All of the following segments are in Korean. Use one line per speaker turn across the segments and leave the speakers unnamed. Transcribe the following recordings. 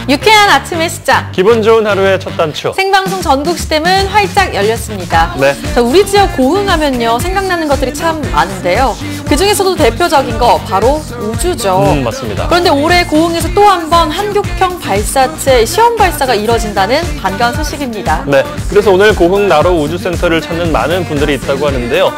유쾌한 아침의 시작.
기분 좋은 하루의 첫 단추.
생방송 전국시대문 활짝 열렸습니다.
네.
자, 우리 지역 고흥하면요 생각나는 것들이 참 많은데요. 그중에서도 대표적인 거 바로 우주죠.
맞습니다.
그런데 올해 고흥에서 또 한 번 한국형 발사체 시험 발사가 이뤄진다는 반가운 소식입니다.
네. 그래서 오늘 고흥 나로 우주센터를 찾는 많은 분들이 있다고 하는데요.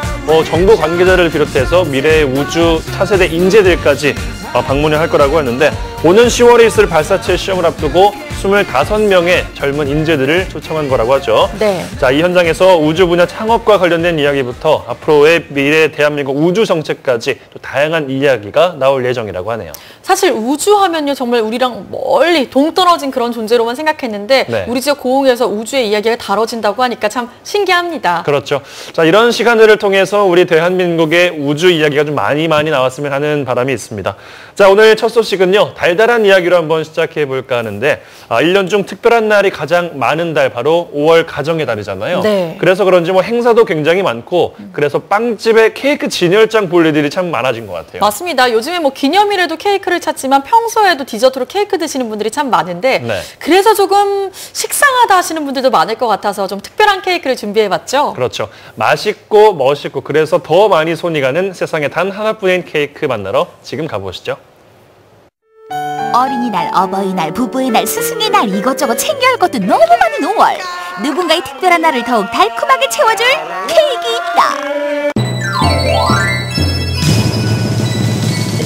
정부 관계자를 비롯해서 미래의 우주 차세대 인재들까지 방문을 할 거라고 하는데 오는 10월에 있을 발사체 시험을 앞두고 25명의 젊은 인재들을 초청한 거라고 하죠.
네.
자, 이 현장에서 우주 분야 창업과 관련된 이야기부터 앞으로의 미래 대한민국 우주 정책까지 또 다양한 이야기가 나올 예정이라고 하네요.
사실 우주하면요 정말 우리랑 멀리 동떨어진 그런 존재로만 생각했는데
네.
우리 지역 고흥에서 우주의 이야기가 다뤄진다고 하니까 참 신기합니다.
그렇죠. 자, 이런 시간들을 통해서 우리 대한민국의 우주 이야기가 좀 많이 나왔으면 하는 바람이 있습니다. 자, 오늘 첫 소식은요. 달달한 이야기로 한번 시작해 볼까 하는데 1년 중 특별한 날이 가장 많은 달 바로 5월 가정의 달이잖아요.
네.
그래서 그런지 뭐 행사도 굉장히 많고 그래서 빵집에 케이크 진열장 볼 일들이 참 많아진 것 같아요.
맞습니다. 요즘에 뭐 기념일에도 케이크를 찾지만 평소에도 디저트로 케이크 드시는 분들이 참 많은데
네.
그래서 조금 식상하다 하시는 분들도 많을 것 같아서 좀 특별한 케이크를 준비해봤죠.
그렇죠. 맛있고 멋있고 그래서 더 많이 손이 가는 세상에 단 하나뿐인 케이크 만나러 지금 가보시죠.
어린이날, 어버이날, 부부의 날, 스승의 날 이것저것 챙겨야 할 것도 너무 많은 5월. 누군가의 특별한 날을 더욱 달콤하게 채워줄 케이크 있다.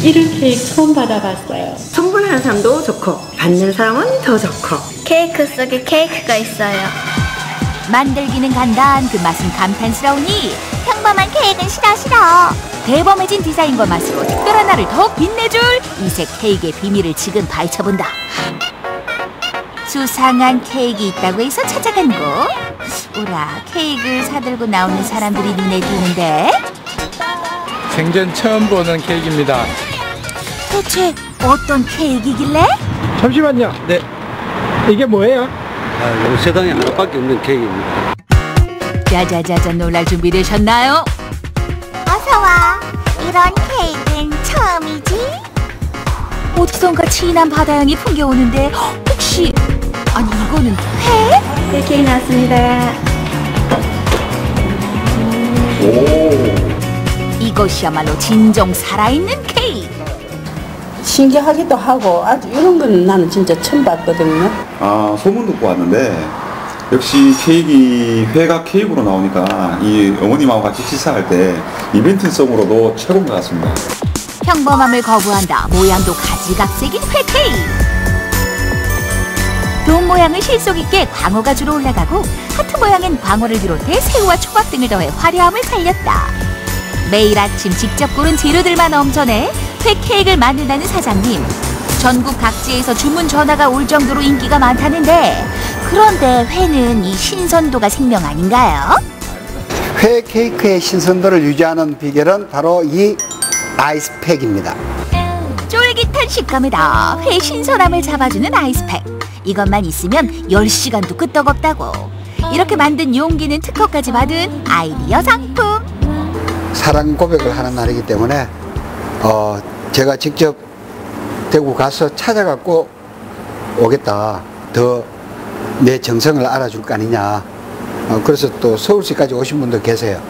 이런 케이크 처음 받아봤어요. 선물하는 사람도 좋고 받는 사람은 더 좋고.
케이크 속에 케이크가 있어요.
만들기는 간단, 그 맛은 감탄스러우니 평범한 케이크는 싫어. 대범해진 디자인과 맛으로 특별한 날을 더욱 빛내줄 이색 케이크의 비밀을 지금 파헤쳐본다. 수상한 케이크 있다고 해서 찾아간 곳. 오라, 케이크를 사들고 나오는 사람들이 눈에 띄는데
생전 처음 보는 케이크입니다.
대체 어떤 케이크이길래?
잠시만요. 네. 이게 뭐예요?
이 세상에 하나밖에 없는 케이크입니다.
짜자자자 놀랄 준비되셨나요?
어서와. 이런 케이크는 처음이지?
어디선가 진한 바다향이 풍겨오는데 혹시 아니 이거는 회?
네, 케이크 나왔습니다.
이것이야말로 진정 살아있는 케이크.
신기하기도 하고 아주 이런 거는 나는 진짜 처음 봤거든요.
소문 듣고 왔는데 역시 케이크 회가 케이크로 나오니까 이 어머님하고 같이 식사할 때 이벤트성으로도 최고인 것 같습니다.
평범함을 거부한다. 모양도 가지각색인 회 케이크. 돔 모양을 실속 있게 광어가 주로 올라가고 하트 모양엔 광어를 비롯해 새우와 초밥 등을 더해 화려함을 살렸다. 매일 아침 직접 고른 재료들만 엄선해 회 케이크를 만든다는 사장님. 전국 각지에서 주문 전화가 올 정도로 인기가 많다는데 그런데 회는 이 신선도가 생명 아닌가요?
회 케이크의 신선도를 유지하는 비결은 바로 이 아이스팩입니다.
쫄깃한 식감에다 회 신선함을 잡아주는 아이스팩. 이것만 있으면 10시간도 끄떡없다고. 이렇게 만든 용기는 특허까지 받은 아이디어 상품.
사랑 고백을 하는 날이기 때문에 제가 직접 대구 가서 찾아갖고 오겠다. 더 내 정성을 알아줄 거 아니냐. 그래서 또 서울시까지 오신 분도 계세요.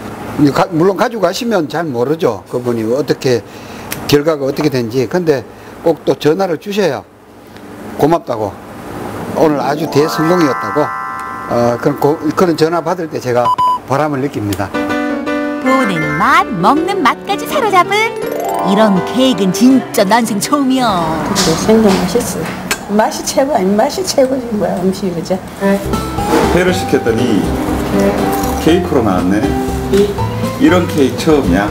물론 가지고 가시면 잘 모르죠. 그분이 어떻게 결과가 어떻게 된지. 근데 꼭 또 전화를 주셔야 고맙다고. 오늘 아주 대성공이었다고. 그런 전화 받을 때 제가 보람을 느낍니다.
보는 맛, 먹는 맛까지 사로잡은 이런 케이크는 진짜 난생 처음이야.
생전 맛있어요. 맛이 최고 아니 맛이 최고지 뭐야 음식이 그죠?
회를 시켰더니 케이크로 나왔네. 이런 케이크 처음이야.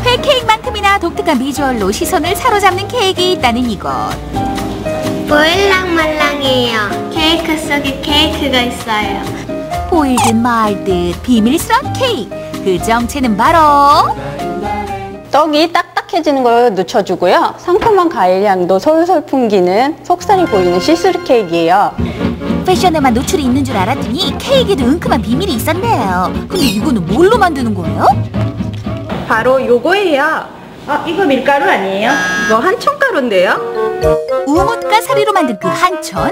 회 케이크만큼이나 독특한 비주얼로 시선을 사로잡는 케이크가 있다는 이곳.
보일랑말랑해요. 케이크 속에 케이크가 있어요.
보이듯 말듯 비밀스러운 케이크. 그 정체는 바로
떡이 딱딱해지는 걸 늦춰주고요. 상큼한 과일 향도 솔솔 풍기는 속살이 보이는 시스루 케이크예요.
패션에만 노출이 있는 줄 알았더니 케이크에도 은큼한 비밀이 있었네요. 근데 이거는 뭘로 만드는 거예요?
바로 요거예요. 이거 밀가루 아니에요? 이거 한천가루인데요.
우뭇과 사리로 만든 그 한천?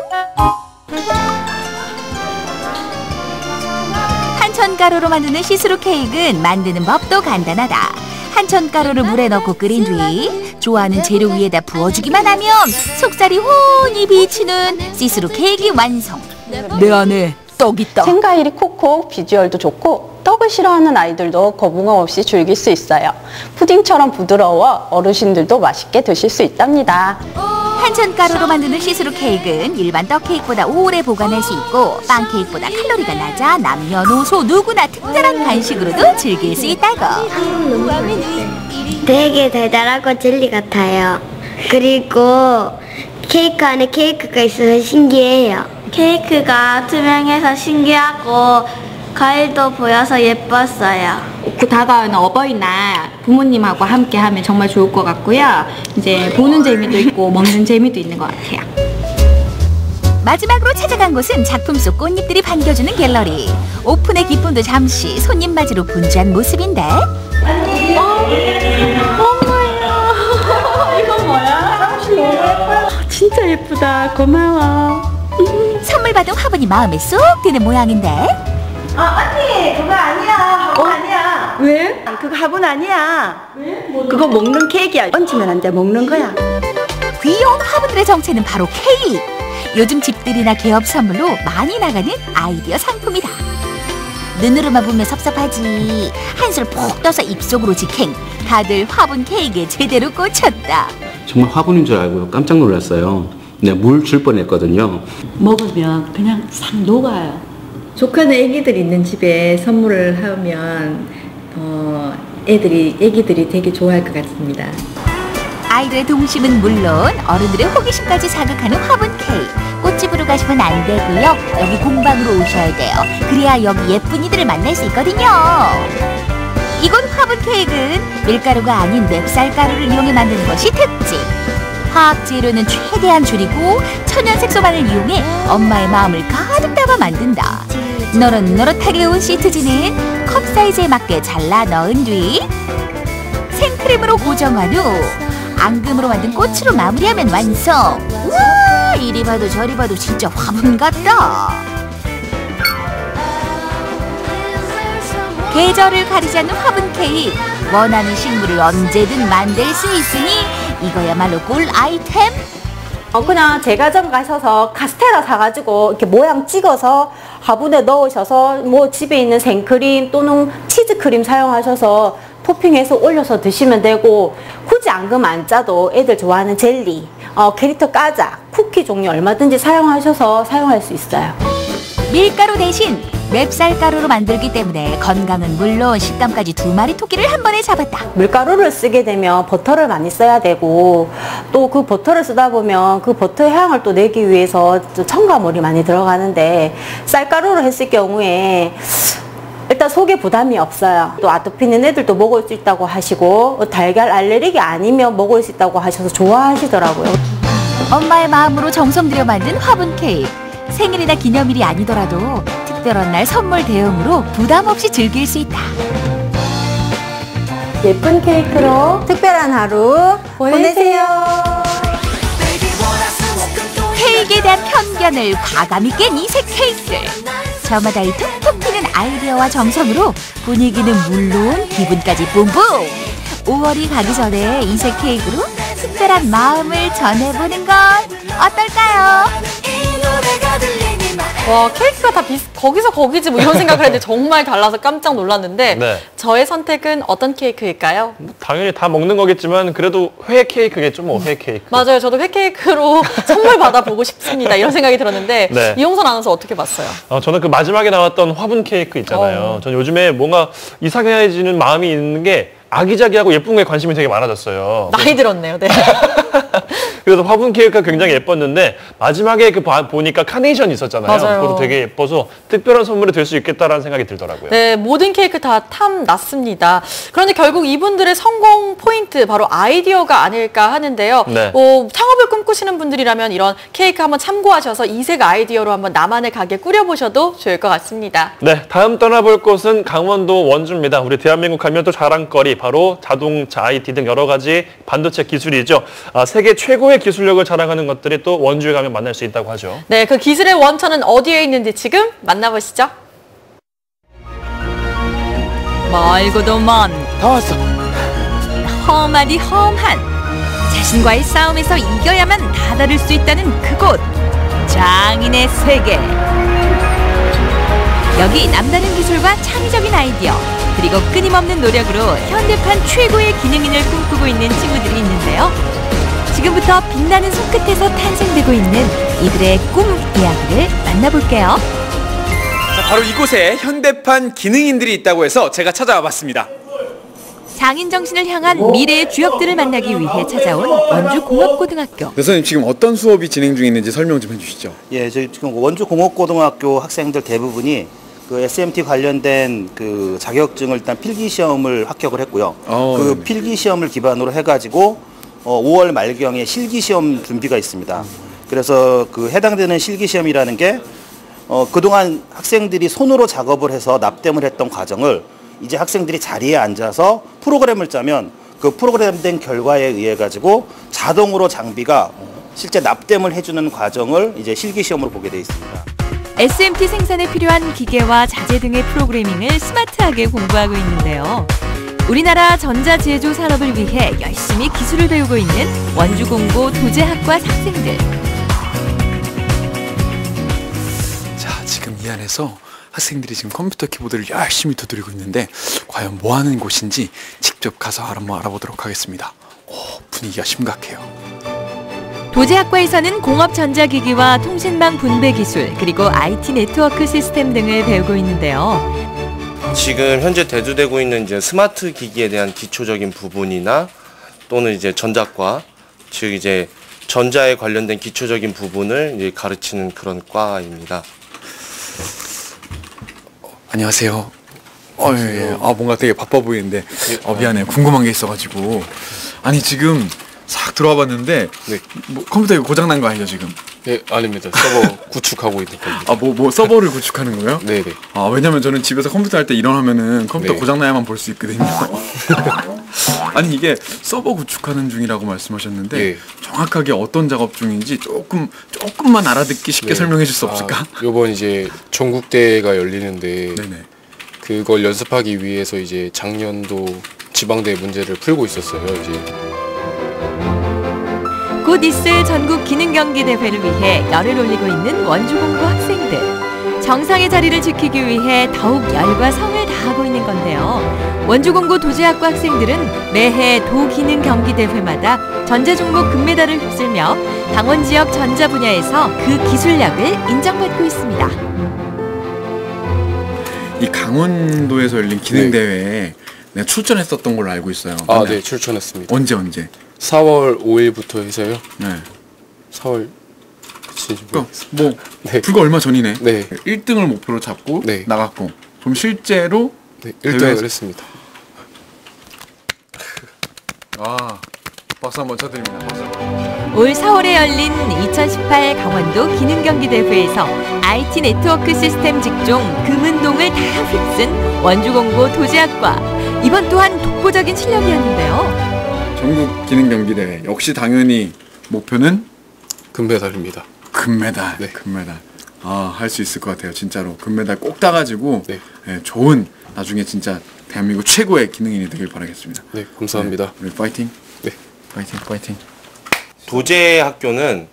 한천가루로 만드는 시스루 케이크는 만드는 법도 간단하다. 한천가루를 물에 넣고 끓인 뒤 좋아하는 재료 위에다 부어주기만 하면 속살이 훤히 비치는 시스루 케이크 완성. 내 안에 떡 있다.
생과일이 콕콕 비주얼도 좋고 떡을 싫어하는 아이들도 거부감 없이 즐길 수 있어요. 푸딩처럼 부드러워 어르신들도 맛있게 드실 수 있답니다.
한천가루로 만드는 시스루 케이크는 일반 떡 케이크보다 오래 보관할 수 있고 빵 케이크보다 칼로리가 낮아 남녀노소 누구나 특별한 간식으로도 즐길 수 있다고.
되게 달달하고 젤리 같아요. 그리고 케이크 안에 케이크가 있어서 신기해요. 케이크가 투명해서 신기하고 과일도 보여서 예뻤어요.
다가오는 어버이날 부모님하고 함께 하면 정말 좋을 것 같고요. 이제 보는 재미도 있고 먹는 재미도 있는 것 같아요.
마지막으로 찾아간 곳은 작품 속 꽃잎들이 반겨주는 갤러리. 오픈의 기쁨도 잠시 손님 맞이로 분주한 모습인데.
이거 뭐야? 너무 예뻐요. 진짜 예쁘다. 고마워.
선물 받은 화분이 마음에 쏙 드는 모양인데.
언니 그거 아니야. 화분 아니야. 왜? 그거 화분 아니야. 왜? 그거 먹는 케이크야. 얹으면 안 돼. 먹는 거야.
귀여운 화분들의 정체는 바로 케이크. 요즘 집들이나 개업 선물로 많이 나가는 아이디어 상품이다. 눈으로만 보면 섭섭하지. 한술 푹 떠서 입속으로 직행. 다들 화분 케이크에 제대로 꽂혔다.
정말 화분인 줄 알고 깜짝 놀랐어요. 네, 물 줄 뻔했거든요.
먹으면 그냥 싹 녹아요.
조카는 애기들 있는 집에 선물을 하면 애기들이 되게 좋아할 것 같습니다.
아이들의 동심은 물론 어른들의 호기심까지 자극하는 화분 케이크. 꽃집으로 가시면 안 되고요. 여기 공방으로 오셔야 돼요. 그래야 여기 예쁜이들을 만날 수 있거든요. 이곳 화분 케이크는 밀가루가 아닌 맵쌀가루를 이용해 만드는 것이 특징. 화학 재료는 최대한 줄이고 천연 색소만을 이용해 엄마의 마음을 가득 담아 만든다. 노릇노릇하게 온 시트지는 컵 사이즈에 맞게 잘라 넣은 뒤 생크림으로 고정한 후 앙금으로 만든 꽃으로 마무리하면 완성. 우와, 이리 봐도 저리 봐도 진짜 화분 같다. 계절을 가리지 않는 화분 케이크. 원하는 식물을 언제든 만들 수 있으니 이거야말로 꿀 아이템.
그냥 제과점 가셔서 카스테라 사가지고 이렇게 모양 찍어서 화분에 넣으셔서 뭐 집에 있는 생크림 또는 치즈크림 사용하셔서 토핑해서 올려서 드시면 되고, 굳이 앙금 안 짜도 애들 좋아하는 젤리, 캐릭터 과자, 쿠키 종류 얼마든지 사용하셔서 사용할 수 있어요.
밀가루 대신 맵쌀가루로 만들기 때문에 건강은 물론 식감까지 두 마리 토끼를 한 번에 잡았다.
밀가루를 쓰게 되면 버터를 많이 써야 되고, 또 그 버터를 쓰다 보면 그 버터의 향을 또 내기 위해서 첨가물이 많이 들어가는데, 쌀가루로 했을 경우에 일단 속에 부담이 없어요. 또 아토피 있는 애들도 먹을 수 있다고 하시고, 달걀 알레르기 아니면 먹을 수 있다고 하셔서 좋아하시더라고요.
엄마의 마음으로 정성 들여 만든 화분 케이크. 생일이나 기념일이 아니더라도 특별한 날 선물 대용으로 부담 없이 즐길 수 있다.
예쁜 케이크로 특별한 하루 보내세요.
케이크에 대한 편견을 과감히 깬 이색 케이크들. 저마다 이 톡톡 튀는 아이디어와 정성으로 분위기는 물론 기분까지 뿜뿜. 5월이 가기 전에 이색 케이크로 특별한 마음을 전해보는 건 어떨까요?
와, 케이크가 다 거기서 거기지 뭐 이런 생각을 했는데 정말 달라서 깜짝 놀랐는데
네.
저의 선택은 어떤 케이크일까요?
당연히 다 먹는 거겠지만 그래도 회 케이크겠죠, 뭐 회 케이크.
맞아요. 저도 회 케이크로 선물 받아보고 싶습니다. 이런 생각이 들었는데
네.
이용선 아나운서 어떻게 봤어요?
저는 그 마지막에 나왔던 화분 케이크 있잖아요. 저는 요즘에 뭔가 이상해지는 마음이 있는 게 아기자기하고 예쁜 거에 관심이 되게 많아졌어요.
나이 들었네요. 네.
그래서 화분 케이크가 굉장히 예뻤는데 마지막에 보니까 카네이션이 있었잖아요.
맞아요.
그것도 되게 예뻐서 특별한 선물이 될 수 있겠다라는 생각이 들더라고요.
네, 모든 케이크 다 탐났습니다. 그런데 결국 이분들의 성공 포인트 바로 아이디어가 아닐까 하는데요.
네.
창업 창업을 꿈꾸시는 분들이라면 이런 케이크 한번 참고하셔서 이색 아이디어로 한번 나만의 가게 꾸려보셔도 좋을 것 같습니다.
네, 다음 떠나볼 곳은 강원도 원주입니다. 우리 대한민국 가면 또 자랑거리 바로 자동차, IT 등 여러 가지 반도체 기술이죠. 세계 최고의 기술력을 자랑하는 것들이 또 원주에 가면 만날 수 있다고 하죠.
네, 그 기술의 원천은 어디에 있는지 지금 만나보시죠.
멀고도 먼
다 왔어.
험하디 험한 자신과의 싸움에서 이겨야만 다다를 수 있다는 그곳 장인의 세계. 여기 남다른 기술과 창의적인 아이디어 그리고 끊임없는 노력으로 현대판 최고의 기능인을 꿈꾸고 있는 친구들이 있는데요. 지금부터 빛나는 손끝에서 탄생되고 있는 이들의 꿈 이야기를 만나볼게요.
자, 바로 이곳에 현대판 기능인들이 있다고 해서 제가 찾아와 봤습니다.
장인 정신을 향한 미래의 주역들을 만나기 위해 찾아온 원주공업고등학교.
선생님, 지금 어떤 수업이 진행 중에 있는지 설명 좀 해주시죠.
예, 저희 지금 원주공업고등학교 학생들 대부분이 그 SMT 관련된 그 자격증을 일단 필기 시험을 합격을 했고요. 그
네네.
필기 시험을 기반으로 해가지고 5월 말경에 실기 시험 준비가 있습니다. 그래서 그 해당되는 실기 시험이라는 게 그동안 학생들이 손으로 작업을 해서 납땜을 했던 과정을 이제 학생들이 자리에 앉아서 프로그램을 짜면 그 프로그램된 결과에 의해 가지고 자동으로 장비가 실제 납땜을 해주는 과정을 이제 실기 시험으로 보게 되어 있습니다.
SMT 생산에 필요한 기계와 자재 등의 프로그래밍을 스마트하게 공부하고 있는데요. 우리나라 전자제조 산업을 위해 열심히 기술을 배우고 있는 원주공고 도제학과 학생들.
자, 지금 이 안에서 학생들이 지금 컴퓨터 키보드를 열심히 두드리고 있는데 과연 뭐 하는 곳인지 직접 가서 한번 알아보도록 하겠습니다. 분위기가 심각해요.
도제학과에서는 공업 전자기기와 통신망 분배 기술 그리고 IT 네트워크 시스템 등을 배우고 있는데요.
지금 현재 대두되고 있는 이제 스마트 기기에 대한 기초적인 부분이나 또는 이제 전자과, 즉 이제 전자에 관련된 기초적인 부분을 이제 가르치는 그런 과입니다.
안녕하세요. 예. 뭔가 되게 바빠 보이는데 미안해요. 궁금한 게 있어가지고. 아니, 지금 싹 들어와 봤는데 뭐 컴퓨터가 고장난 거 아니죠 지금?
네, 아닙니다. 서버 구축하고 있는 겁니다.
뭐 서버를 구축하는 거예요?
네네.
왜냐면 저는 집에서 컴퓨터 할 때 일어나면은 컴퓨터
네.
고장나야만 볼 수 있거든요. 아니, 이게 서버 구축하는 중이라고 말씀하셨는데
네.
정확하게 어떤 작업 중인지 조금만 알아듣기 쉽게 설명해 줄 수 없을까?
요번 이제 전국대회가 열리는데
네네.
그걸 연습하기 위해서 이제 작년도 지방대 문제를 풀고 있었어요. 이제
곧 있을 전국 기능경기 대회를 위해 열을 올리고 있는 원주공고 학생들. 정상의 자리를 지키기 위해 더욱 열과 성을 다하고 있는 건데요. 원주공고 도제학과 학생들은 매해 도기능 경기 대회마다 전자 종목 금메달을 휩쓸며 강원 지역 전자 분야에서 그 기술력을 인정받고 있습니다.
이 강원도에서 열린 기능대회에 내가 출전했었던 걸로 알고 있어요.
네, 출전했습니다.
언제?
4월 5일부터 해서요.
네.
4월
불과 얼마 전이네.
네.
1등을 목표로 잡고 나갔고, 그럼 실제로
1등을 했습니다.
박수 한번 쳐드립니다. 박수.
올 4월에 열린 2018 강원도 기능경기대회에서 IT 네트워크 시스템 직종 금은동을 다 휩쓴 원주공고 도제학과. 이번 또한 독보적인 실력이었는데요.
전국 기능경기대회 역시 당연히 목표는
금메달입니다.
금메달.
네.
금메달. 할 수 있을 것 같아요. 진짜로 금메달 꼭 따가지고 좋은 나중에 진짜 대한민국 최고의 기능인이 되길 바라겠습니다.
네, 감사합니다.
우리 파이팅.
네,
파이팅.
도제학교는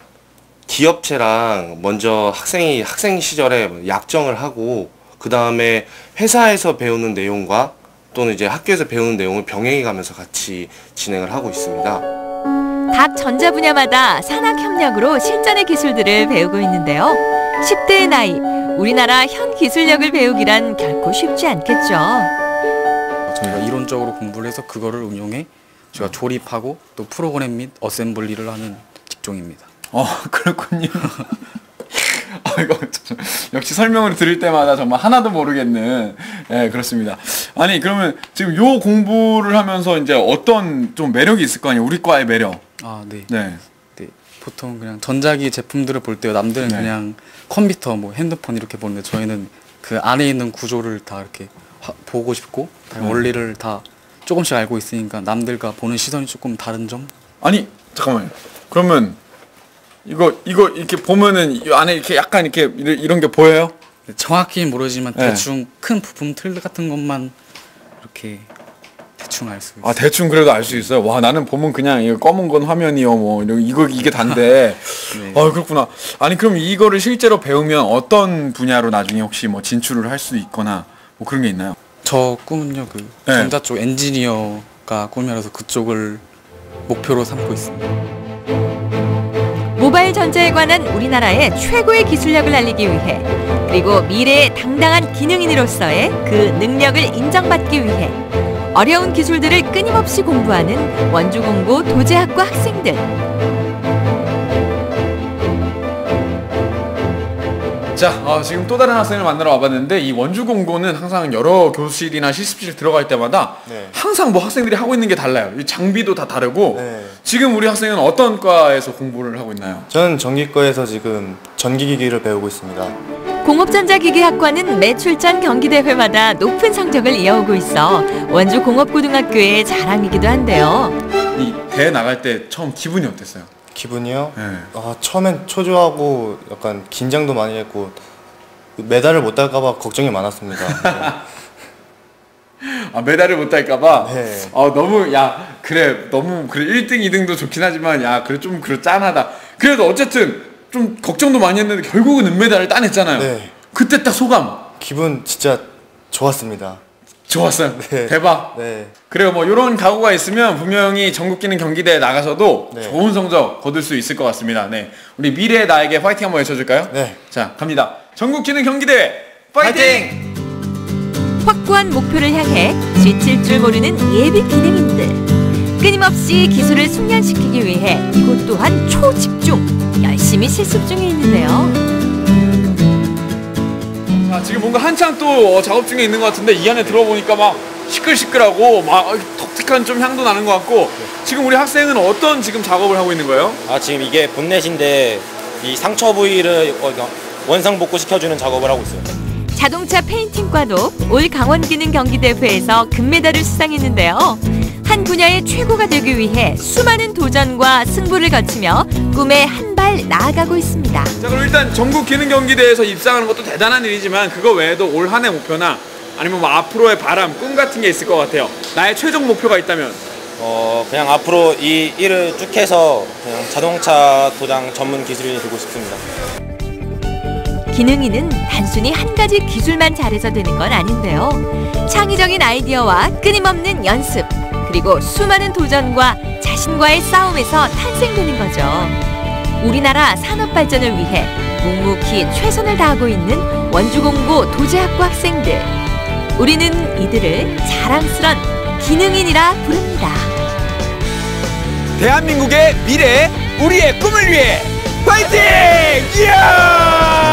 기업체랑 먼저 학생 시절에 약정을 하고 그 다음에 회사에서 배우는 내용과 또는 이제 학교에서 배우는 내용을 병행해 가면서 같이 진행을 하고 있습니다.
각 전자 분야마다 산학 협력으로 실전의 기술들을 배우고 있는데요. 10대의 나이, 우리나라 현 기술력을 배우기란 결코 쉽지 않겠죠.
저희가 이론적으로 공부를 해서 그거를 응용해 제가 조립하고 또 프로그램 및 어셈블리를 하는 직종입니다.
그렇군요. 이거 역시 설명을 들을 때마다 정말 하나도 모르겠는. 그렇습니다. 아니, 그러면 지금 요 공부를 하면서 이제 어떤 좀 매력이 있을 거 아니에요? 우리 과의 매력.
네. 보통 그냥 전자기 제품들을 볼 때요. 남들은
네.
그냥 컴퓨터, 뭐 핸드폰 이렇게 보는데 저희는 그 안에 있는 구조를 다 이렇게 보고 싶고 원리를 다 조금씩 알고 있으니까 남들과 보는 시선이 조금 다른 점?
아니 잠깐만요. 그러면 이거 이렇게 보면은 이 안에 이렇게 약간 이렇게 이런 게 보여요?
정확히는 모르지만
네.
대충 큰 부품 틀 같은 것만 이렇게 대충 알 수 있어요.
아 대충 그래도 알 수 있어요. 와 나는 보면 그냥 이거 검은 건 화면이요 뭐 이게 단데.
네.
아 그렇구나. 아니 그럼 이거를 실제로 배우면 어떤 분야로 나중에 혹시 뭐 진출을 할 수 있거나 뭐 그런 게 있나요?
저 꿈은요 그
네.
전자 쪽 엔지니어가 꿈이라서 그쪽을 목표로 삼고 있습니다.
모바일 전자에 관한 우리나라의 최고의 기술력을 알리기 위해 그리고 미래의 당당한 기능인으로서의 그 능력을 인정받기 위해 어려운 기술들을 끊임없이 공부하는 원주공고 도제학과 학생들.
자, 지금 또 다른 학생을 만나러 와봤는데 이 원주공고는 항상 여러 교실이나 실습실 들어갈 때마다 항상 뭐 학생들이 하고 있는 게 달라요. 이 장비도 다 다르고 지금 우리 학생은 어떤 과에서 공부를 하고 있나요?
저는 전기과에서 지금 전기기기를 배우고 있습니다.
공업전자기계학과는 매 출전 경기대회마다 높은 성적을 이어오고 있어 원주공업고등학교의 자랑이기도 한데요.
이 대회 나갈 때 처음 기분이 어땠어요?
기분이요? 처음엔 초조하고 약간 긴장도 많이 했고 메달을 못 딸까봐 걱정이 많았습니다.
아 메달을 못 딸까봐?
네.
너무 너무 1등 2등도 좋긴 하지만 그래 좀 짠하다. 그래도 어쨌든 좀 걱정도 많이 했는데 결국은 은메달을 따냈잖아요.
네.
그때 딱 소감.
기분 진짜 좋았습니다.
좋았어요.
네.
대박.
네.
그래요. 뭐 이런 각오가 있으면 분명히 전국기능 경기대에 나가서도 좋은 성적 거둘 수 있을 것 같습니다. 네, 우리 미래의 나에게 파이팅 한번 외쳐줄까요?
네.
자, 갑니다. 전국기능 경기대회 파이팅!
확고한 목표를 향해 지칠 줄 모르는 예비 기능인들. 끊임없이 기술을 숙련시키기 위해 이곳 또한 초집중, 열심히 실습 중에 있는데요.
자, 지금 뭔가 한창 또 작업 중에 있는 것 같은데 이 안에 들어보니까 막 시끌시끌하고 막 독특한 좀 향도 나는 것 같고 지금 우리 학생은 어떤 지금 작업을 하고 있는 거예요?
지금 이게 본넷인데 이 상처 부위를 원상 복구시켜주는 작업을 하고 있어요.
자동차 페인팅과도 올 강원기능경기대회에서 금메달을 수상했는데요. 한 분야의 최고가 되기 위해 수많은 도전과 승부를 거치며 꿈에 한 발 나아가고 있습니다.
자, 그럼 일단 전국기능경기대회에서 입상하는 것도 대단한 일이지만 그거 외에도 올 한 해 목표나 아니면 뭐 앞으로의 바람, 꿈 같은 게 있을 것 같아요. 나의 최종 목표가 있다면?
그냥 앞으로 이 일을 쭉 해서 그냥 자동차 도장 전문 기술인이 되고 싶습니다.
기능인은 단순히 한 가지 기술만 잘해서 되는 건 아닌데요. 창의적인 아이디어와 끊임없는 연습, 그리고 수많은 도전과 자신과의 싸움에서 탄생되는 거죠. 우리나라 산업 발전을 위해 묵묵히 최선을 다하고 있는 원주공고 도제학과 학생들. 우리는 이들을 자랑스런 기능인이라 부릅니다.
대한민국의 미래, 우리의 꿈을 위해 파이팅! 이야!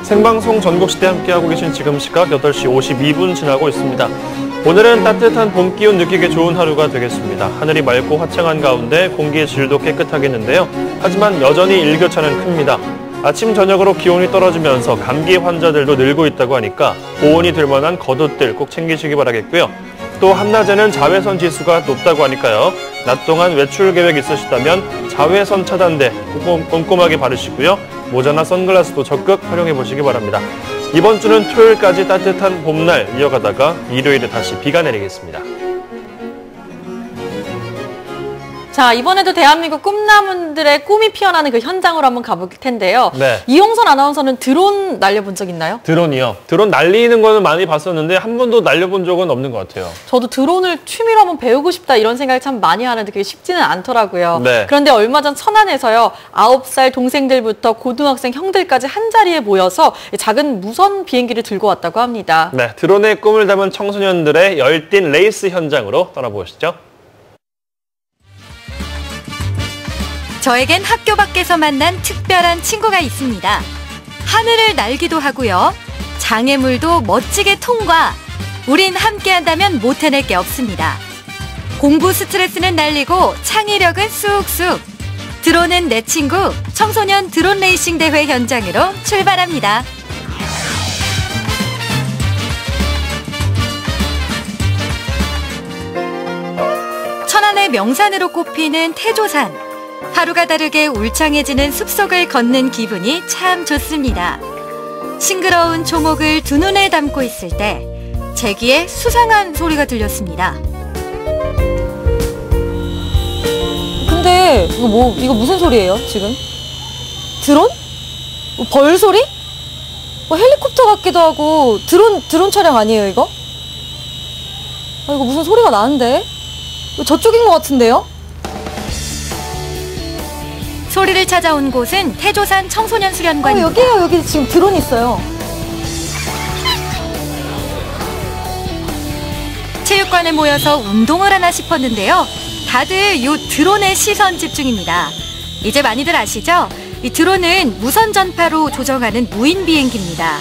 생방송 전국시대 함께하고 계신 지금 시각 8시 52분 지나고 있습니다. 오늘은 따뜻한 봄 기운 느끼기 좋은 하루가 되겠습니다. 하늘이 맑고 화창한 가운데 공기의 질도 깨끗하겠는데요. 하지만 여전히 일교차는 큽니다. 아침 저녁으로 기온이 떨어지면서 감기 환자들도 늘고 있다고 하니까 보온이 될 만한 겉옷들 꼭 챙기시기 바라겠고요. 또 한낮에는 자외선 지수가 높다고 하니까요. 낮 동안 외출 계획 있으시다면 자외선 차단대 꼼꼼하게 바르시고요. 모자나 선글라스도 적극 활용해 보시기 바랍니다. 이번 주는 토요일까지 따뜻한 봄날 이어가다가 일요일에 다시 비가 내리겠습니다.
자, 이번에도 대한민국 꿈나무들의 꿈이 피어나는 그 현장으로 한번 가볼 텐데요.
네.
이용선 아나운서는 드론 날려본 적 있나요?
드론이요? 드론 날리는 거는 많이 봤었는데 한 번도 날려본 적은 없는 것 같아요.
저도 드론을 취미로 한번 배우고 싶다 이런 생각을 참 많이 하는데 그게 쉽지는 않더라고요.
네.
그런데 얼마 전 천안에서요. 9살 동생들부터 고등학생 형들까지 한자리에 모여서 작은 무선 비행기를 들고 왔다고 합니다.
네, 드론의 꿈을 담은 청소년들의 열띤 레이스 현장으로 떠나보시죠.
저에겐 학교 밖에서 만난 특별한 친구가 있습니다. 하늘을 날기도 하고요. 장애물도 멋지게 통과. 우린 함께한다면 못 해낼 게 없습니다. 공부 스트레스는 날리고 창의력은 쑥쑥. 드론은 내 친구, 청소년 드론 레이싱 대회 현장으로 출발합니다. 천안의 명산으로 꼽히는 태조산. 하루가 다르게 울창해지는 숲속을 걷는 기분이 참 좋습니다. 싱그러운 종옥을 두 눈에 담고 있을 때 제 귀에 수상한 소리가 들렸습니다.
근데 이거 무슨 소리예요 지금? 드론? 벌 소리? 헬리콥터 같기도 하고 드론 차량 아니에요 이거? 이거 무슨 소리가 나는데? 저쪽인 것 같은데요?
소리를 찾아온 곳은 태조산 청소년 수련관입니다.
여기에요. 여기 지금 드론 있어요.
체육관에 모여서 운동을 하나 싶었는데요. 다들 이 드론에 시선 집중입니다. 이제 많이들 아시죠? 이 드론은 무선 전파로 조정하는 무인 비행기입니다.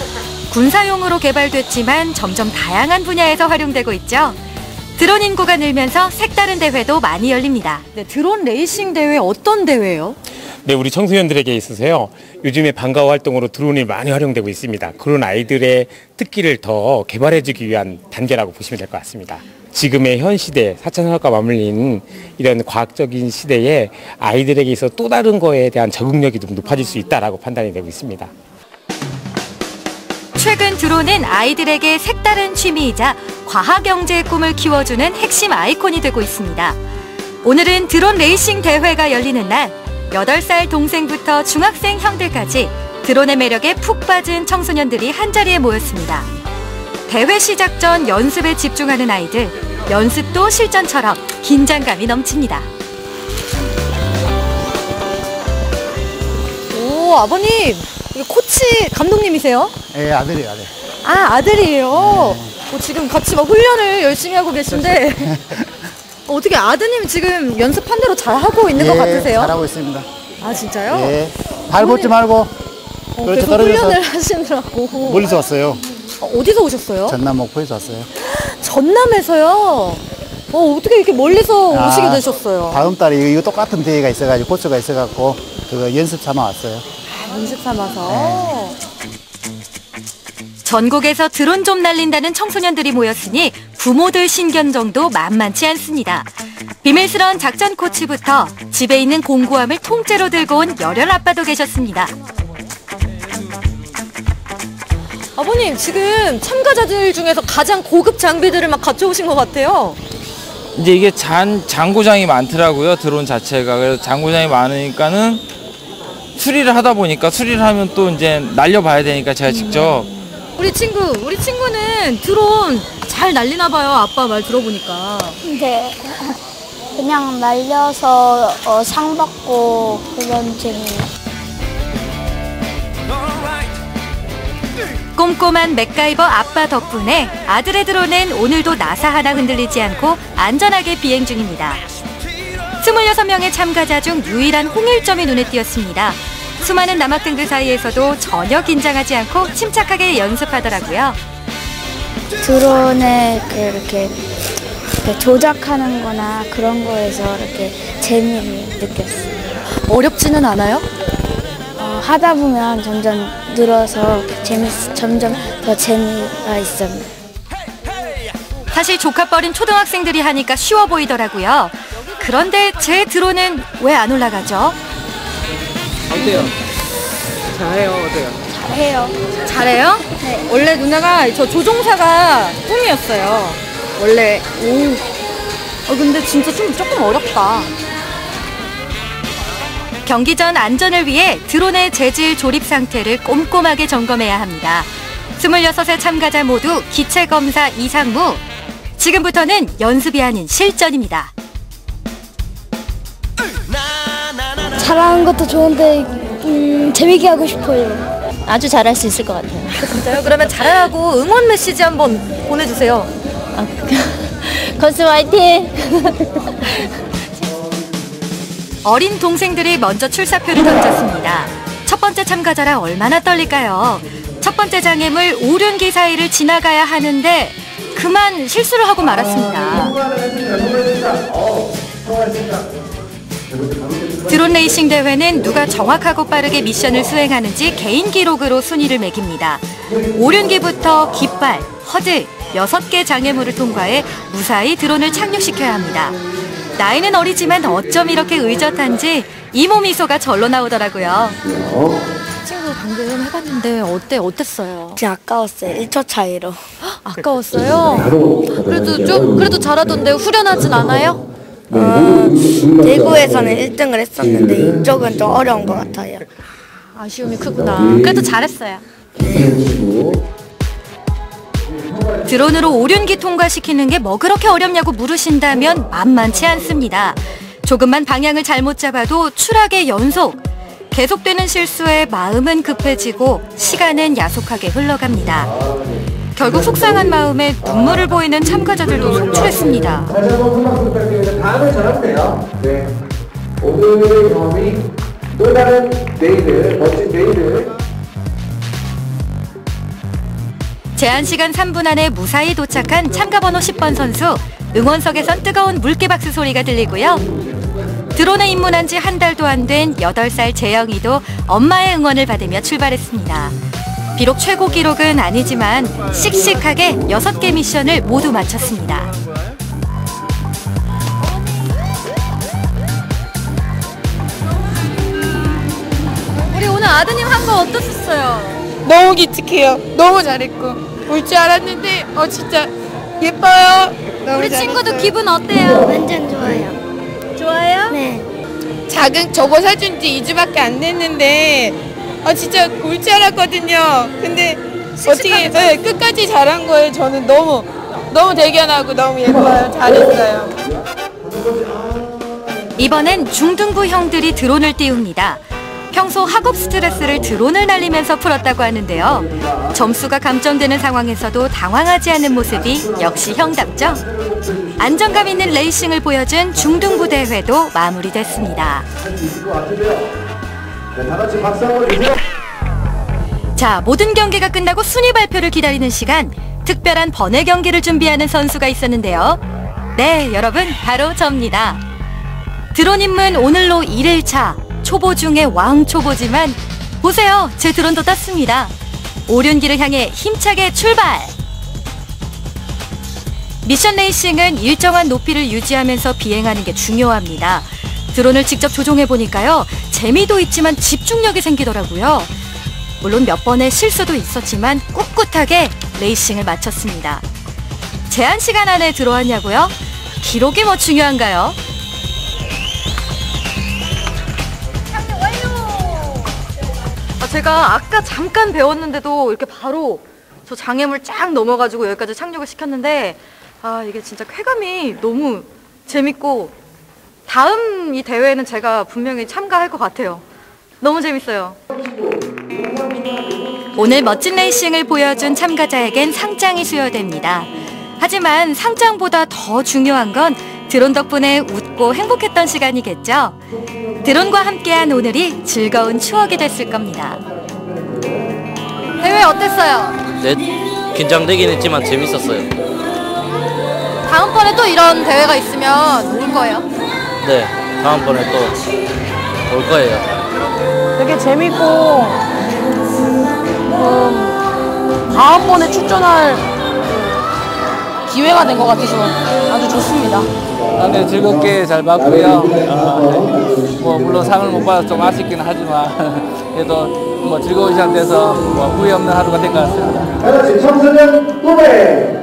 군사용으로 개발됐지만 점점 다양한 분야에서 활용되고 있죠. 드론 인구가 늘면서 색다른 대회도 많이 열립니다.
네, 드론 레이싱 대회 어떤 대회예요?
네, 우리 청소년들에게 있어서요. 요즘에 방과후 활동으로 드론이 많이 활용되고 있습니다. 그런 아이들의 특기를 더 개발해주기 위한 단계라고 보시면 될 것 같습니다. 지금의 현 시대, 4차 산업과 맞물리는 이런 과학적인 시대에 아이들에게 있어 또 다른 거에 대한 적응력이 좀 높아질 수 있다라고 판단이 되고 있습니다.
최근 드론은 아이들에게 색다른 취미이자 과학영재의 꿈을 키워주는 핵심 아이콘이 되고 있습니다. 오늘은 드론 레이싱 대회가 열리는 날, 8살 동생부터 중학생 형들까지 드론의 매력에 푹 빠진 청소년들이 한자리에 모였습니다. 대회 시작 전 연습에 집중하는 아이들, 연습도 실전처럼 긴장감이 넘칩니다.
오, 아버님, 코치 감독님이세요?
네, 아들이에요, 아들.
아, 아들이에요? 네. 지금 같이 막 훈련을 열심히 하고 계신데 어떻게 아드님 지금 연습한 대로 잘하고 있는 것 같으세요?
잘하고 있습니다.
아, 진짜요?
네. 발 벗지 말고.
계속 훈련을 하시느라고.
멀리서 왔어요.
어디서 오셨어요?
전남 목포에서 왔어요.
전남에서요? 어떻게 이렇게 멀리서 오시게 되셨어요?
다음 달에 이거 똑같은 대회가 있어가지고 코스가 있어갖고 그거 연습 삼아 왔어요.
아, 연습 삼아서?
네.
전국에서 드론 좀 날린다는 청소년들이 모였으니 부모들 신경정도 만만치 않습니다. 비밀스러운 작전 코치부터 집에 있는 공구함을 통째로 들고 온 열혈 아빠도 계셨습니다.
아버님, 지금 참가자들 중에서 가장 고급 장비들을 막 갖춰오신 것 같아요.
이제 이게 장고장이 많더라고요, 드론 자체가. 그래서 장고장이 많으니까는 수리를 하다 보니까 수리를 하면 또 이제 날려봐야 되니까 제가 직접.
우리 친구는 드론 잘 날리나 봐요. 아빠 말 들어보니까.
네. 그냥 날려서 상 받고 그런 재미예요.
꼼꼼한 맥가이버 아빠 덕분에 아들의 드론은 오늘도 나사 하나 흔들리지 않고 안전하게 비행 중입니다. 26명의 참가자 중 유일한 홍일점이 눈에 띄었습니다. 수많은 남학생들 사이에서도 전혀 긴장하지 않고 침착하게 연습하더라고요.
드론에 이렇게 조작하는 거나 그런 거에서 이렇게 재미를 느꼈어요.
어렵지는 않아요?
하다 보면 점점 늘어서 점점 더 재미가 있어요.
사실 조카뻘인 초등학생들이 하니까 쉬워 보이더라고요. 그런데 제 드론은 왜 안 올라가죠?
어때요? 잘해요, 어때요?
잘해요.
잘해요?
네.
원래 누나가 저 조종사가 꿈이었어요. 원래. 근데 진짜 조금 어렵다.
경기 전 안전을 위해 드론의 재질 조립 상태를 꼼꼼하게 점검해야 합니다. 26의 참가자 모두 기체 검사 이상무. 지금부터는 연습이 아닌 실전입니다.
잘하는 것도 좋은데 재밌게 하고 싶어요. 아주 잘할 수 있을 것 같아요.
진짜요? 그러면 잘하라고 응원 메시지 한번 보내주세요.
건스 화이팅!
어린 동생들이 먼저 출사표를 던졌습니다. 첫 번째 참가자라 얼마나 떨릴까요? 첫 번째 장애물 오륜기 사이를 지나가야 하는데 그만 실수를 하고 말았습니다. 드론 레이싱 대회는 누가 정확하고 빠르게 미션을 수행하는지 개인 기록으로 순위를 매깁니다. 오륜기부터 깃발, 허들, 6개 장애물을 통과해 무사히 드론을 착륙시켜야 합니다. 나이는 어리지만 어쩜 이렇게 의젓한지 이모 미소가 절로 나오더라고요.
친구 방금 해봤는데 어땠어요?
진짜 아까웠어요. 1초 차이로.
아까웠어요? 그래도 잘하던데 후련하진 않아요?
대구에서는 1등을 했었는데 이쪽은 좀 어려운 것 같아요.
아쉬움이 크구나. 그래도 잘했어요.
드론으로 오륜기 통과시키는 게 뭐 그렇게 어렵냐고 물으신다면 만만치 않습니다. 조금만 방향을 잘못 잡아도 추락의 연속. 계속되는 실수에 마음은 급해지고 시간은 야속하게 흘러갑니다. 결국 속상한 마음에 눈물을 보이는 참가자들도 속출했습니다.
다음에 전하면 돼요. 네. 오늘의 경험이 또 다른 내일을, 멋진 내일을.
제한시간 3분 안에 무사히 도착한 참가번호 10번 선수. 응원석에선 뜨거운 물개박수 소리가 들리고요. 드론에 입문한 지 한 달도 안 된 8살 재영이도 엄마의 응원을 받으며 출발했습니다. 비록 최고 기록은 아니지만 씩씩하게 6개 미션을 모두 마쳤습니다.
우리 오늘 아드님 한 거 어떠셨어요?
너무 기특해요. 너무 잘했고 올 줄 알았는데 진짜 예뻐요.
우리 친구도 기분 어때요?
완전 좋아요.
좋아요?
네.
저거 사준 지 2주밖에 안 됐는데 진짜 올 줄 알았거든요. 근데 어떻게 끝까지 잘한 거예요. 저는 너무 대견하고 너무 예뻐요. 잘했어요.
이번엔 중등부 형들이 드론을 띄웁니다. 평소 학업 스트레스를 드론을 날리면서 풀었다고 하는데요. 점수가 감점되는 상황에서도 당황하지 않는 모습이 역시 형답죠. 안정감 있는 레이싱을 보여준 중등부 대회도 마무리됐습니다. 자, 모든 경기가 끝나고 순위 발표를 기다리는 시간. 특별한 번외 경기를 준비하는 선수가 있었는데요. 네, 여러분, 바로 저입니다. 드론 입문 오늘로 1일차. 초보 중에 왕초보지만 보세요, 제 드론도 땄습니다. 오륜기를 향해 힘차게 출발! 미션 레이싱은 일정한 높이를 유지하면서 비행하는 게 중요합니다. 드론을 직접 조종해보니까요, 재미도 있지만 집중력이 생기더라고요. 물론 몇 번의 실수도 있었지만 꿋꿋하게 레이싱을 마쳤습니다. 제한 시간 안에 들어왔냐고요? 기록이 뭐 중요한가요?
제가 아까 잠깐 배웠는데도 이렇게 바로 저 장애물 쫙 넘어가지고 여기까지 착륙을 시켰는데 이게 진짜 쾌감이 너무 재밌고 다음 이 대회에는 제가 분명히 참가할 것 같아요. 너무 재밌어요.
오늘 멋진 레이싱을 보여준 참가자에겐 상장이 수여됩니다. 하지만 상장보다 더 중요한 건 드론 덕분에 웃고 행복했던 시간이겠죠. 드론과 함께한 오늘이 즐거운 추억이 됐을 겁니다.
대회 어땠어요?
네, 긴장되긴 했지만 재밌었어요.
다음번에 또 이런 대회가 있으면 올 거예요?
네, 다음번에 또 올 거예요.
되게 재밌고 다음번에 출전할 기회가 된 것 같아서 아주 좋습니다.
네, 즐겁게 잘 봤고요. 뭐 물론 상을 못 받아서 좀 아쉽긴 하지만 그래도 뭐 즐거운 시간 돼서 뭐 후회 없는 하루가 된 것 같습니다.
그렇지, 청소년 꿈에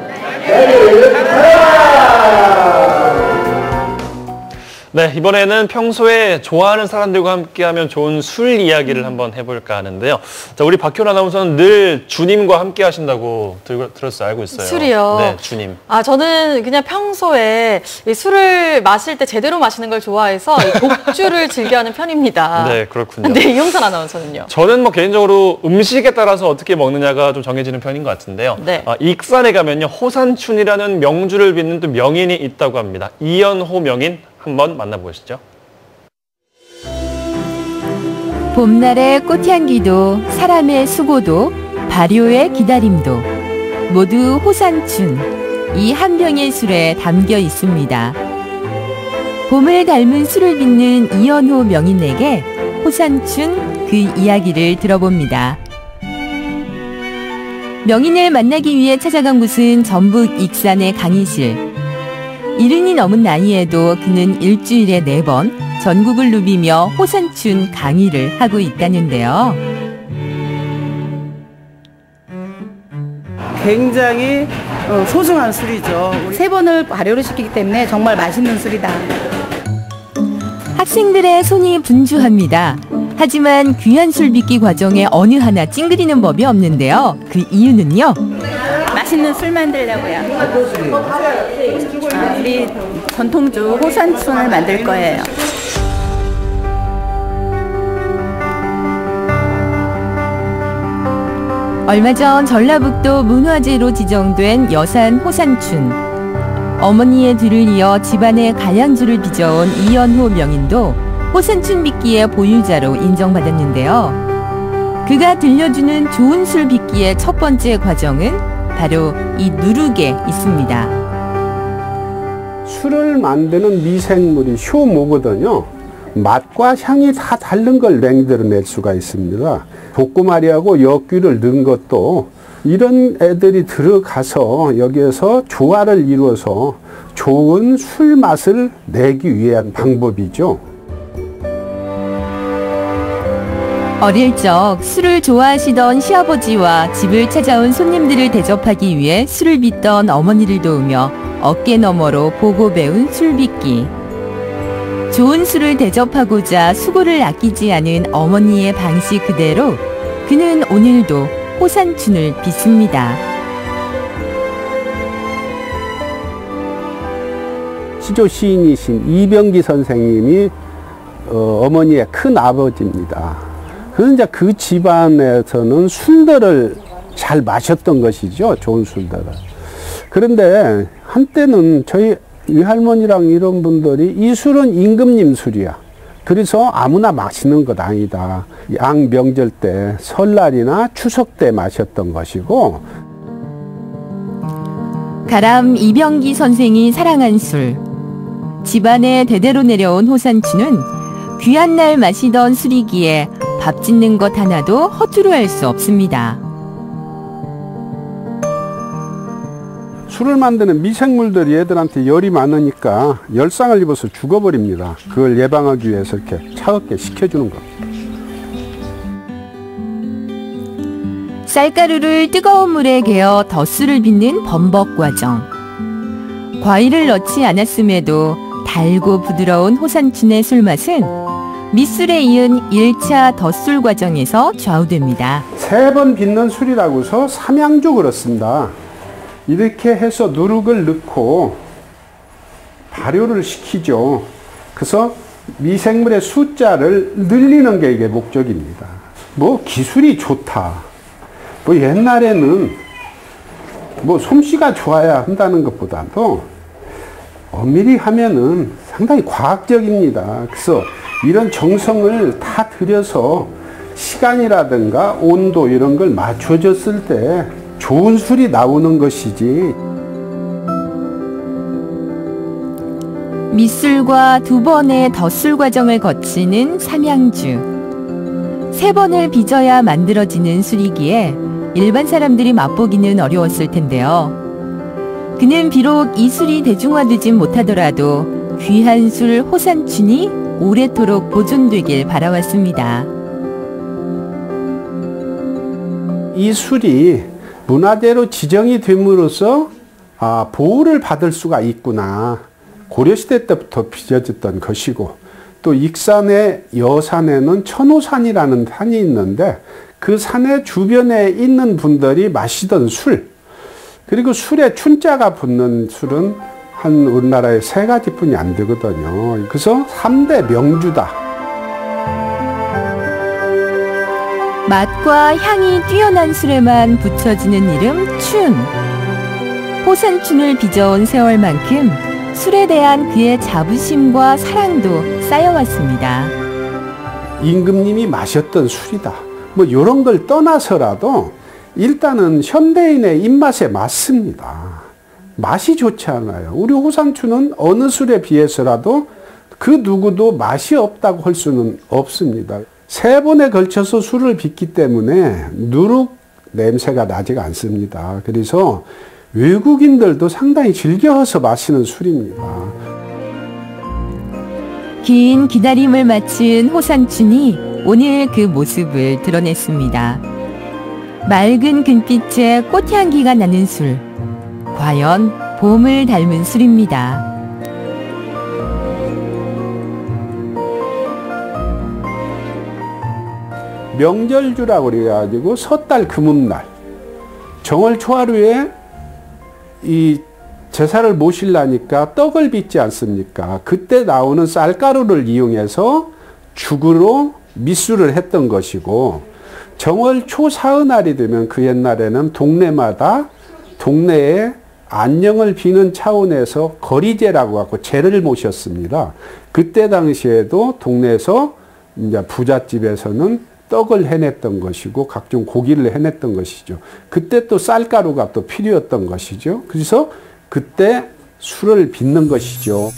네, 이번에는 평소에 좋아하는 사람들과 함께하면 좋은 술 이야기를 한번 해볼까 하는데요. 자, 우리 박효라 아나운서는 늘 주님과 함께 하신다고 들었어요. 알고 있어요.
술이요?
네, 주님.
저는 그냥 평소에 이 술을 마실 때 제대로 마시는 걸 좋아해서 이 독주를 즐겨하는 편입니다.
네, 그렇군요.
네, 이용선 아나운서는요?
저는 뭐 개인적으로 음식에 따라서 어떻게 먹느냐가 좀 정해지는 편인 것 같은데요.
네.
익산에 가면요, 호산춘이라는 명주를 빚는 또 명인이 있다고 합니다. 이연호 명인 한번 만나보시죠.
봄날의 꽃향기도 사람의 수고도 발효의 기다림도 모두 호산춘, 이 한 병의 술에 담겨 있습니다. 봄을 닮은 술을 빚는 이연호 명인에게 호산춘 그 이야기를 들어봅니다. 명인을 만나기 위해 찾아간 곳은 전북 익산의 강의실. 70이 넘은 나이에도 그는 일주일에 4번 전국을 누비며 호산춘 강의를 하고 있다는데요.
굉장히 소중한 술이죠. 3번을 발효를 시키기 때문에 정말 맛있는 술이다.
학생들의 손이 분주합니다. 하지만 귀한 술 빚기 과정에 어느 하나 찡그리는 법이 없는데요. 그 이유는요.
맛있는 술 만들려고요. 우리 전통주 호산춘을 만들 거예요.
얼마 전 전라북도 문화재로 지정된 여산 호산춘. 어머니의 뒤를 이어 집안의 가량주를 빚어온 이연호 명인도 호산춘 빚기의 보유자로 인정받았는데요. 그가 들려주는 좋은 술 빚기의 첫 번째 과정은 바로 이 누룩에 있습니다.
술을 만드는 미생물이 효모거든요. 맛과 향이 다 다른 걸 맹들어낼 수가 있습니다. 볶음알이하고 엿귀를 넣은 것도 이런 애들이 들어가서 여기에서 조화를 이루어서 좋은 술 맛을 내기 위한 방법이죠.
어릴 적 술을 좋아하시던 시아버지와 집을 찾아온 손님들을 대접하기 위해 술을 빚던 어머니를 도우며 어깨 너머로 보고 배운 술 빚기. 좋은 술을 대접하고자 수고를 아끼지 않은 어머니의 방식 그대로 그는 오늘도 호산춘을 빚습니다.
시조 시인이신 이병기 선생님이 어머니의 큰 아버지입니다. 그래서 이제 그 집안에서는 술들을 잘 마셨던 것이죠. 좋은 술들을. 그런데 한때는 저희 외할머니랑 이런 분들이 이 술은 임금님 술이야. 그래서 아무나 마시는 것 아니다. 양 명절 때 설날이나 추석 때 마셨던 것이고.
가람 이병기 선생이 사랑한 술. 집안에 대대로 내려온 호산춘은 귀한 날 마시던 술이기에 밥 짓는 것 하나도 허투루 할 수 없습니다.
술을 만드는 미생물들이 애들한테 열이 많으니까 열상을 입어서 죽어버립니다. 그걸 예방하기 위해서 이렇게 차갑게 식혀주는 겁니다.
쌀가루를 뜨거운 물에 개어 덧술을 빚는 범벅 과정. 과일을 넣지 않았음에도 달고 부드러운 호산춘의 술맛은 밑술에 이은 1차 덧술 과정에서 좌우됩니다.
3번 빚는 술이라고 해서 삼양주 그렇습니다. 이렇게 해서 누룩을 넣고 발효를 시키죠. 그래서 미생물의 숫자를 늘리는 게 이게 목적입니다. 뭐 기술이 좋다. 뭐 옛날에는 뭐 솜씨가 좋아야 한다는 것보다도 엄밀히 하면은 상당히 과학적입니다. 그래서 이런 정성을 다 들여서 시간이라든가 온도 이런 걸 맞춰줬을 때 좋은 술이 나오는 것이지.
밑술과 2번의 덧술 과정을 거치는 삼양주. 3번을 빚어야 만들어지는 술이기에 일반 사람들이 맛보기는 어려웠을 텐데요. 그는 비록 이 술이 대중화되진 못하더라도 귀한 술 호산춘이 오래도록 보존되길 바라왔습니다.
이 술이 문화재로 지정이 됨으로써 보호를 받을 수가 있구나. 고려시대 때부터 빚어졌던 것이고, 또 익산의 여산에는 천호산이라는 산이 있는데 그 산의 주변에 있는 분들이 마시던 술, 그리고 술에 춘자가 붙는 술은 한 우리나라에 3가지뿐이 안 되거든요. 그래서 3대 명주다.
맛과 향이 뛰어난 술에만 붙여지는 이름 춘. 호산춘을 빚어온 세월만큼 술에 대한 그의 자부심과 사랑도 쌓여왔습니다.
임금님이 마셨던 술이다. 뭐 이런 걸 떠나서라도 일단은 현대인의 입맛에 맞습니다. 맛이 좋지 않아요. 우리 호산추는 어느 술에 비해서라도 그 누구도 맛이 없다고 할 수는 없습니다. 3번에 걸쳐서 술을 빚기 때문에 누룩 냄새가 나지가 않습니다. 그래서 외국인들도 상당히 즐겨서 마시는 술입니다.
긴 기다림을 마친 호산춘이 오늘 그 모습을 드러냈습니다. 맑은 금빛에 꽃향기가 나는 술. 과연 봄을 닮은 술입니다.
명절주라고 그래가지고 섣달 금음날 정월 초하루에 이 제사를 모시려니까 떡을 빚지 않습니까? 그때 나오는 쌀가루를 이용해서 죽으로 밑술을 했던 것이고, 정월 초사흘날이 되면 그 옛날에는 동네마다 동네에 안녕을 비는 차원에서 거리제라고 하고 제를 모셨습니다. 그때 당시에도 동네에서 이제 부잣집에서는 떡을 해냈던 것이고 각종 고기를 해냈던 것이죠. 그때 또 쌀가루가 또 필요했던 것이죠. 그래서 그때 술을 빚는 것이죠.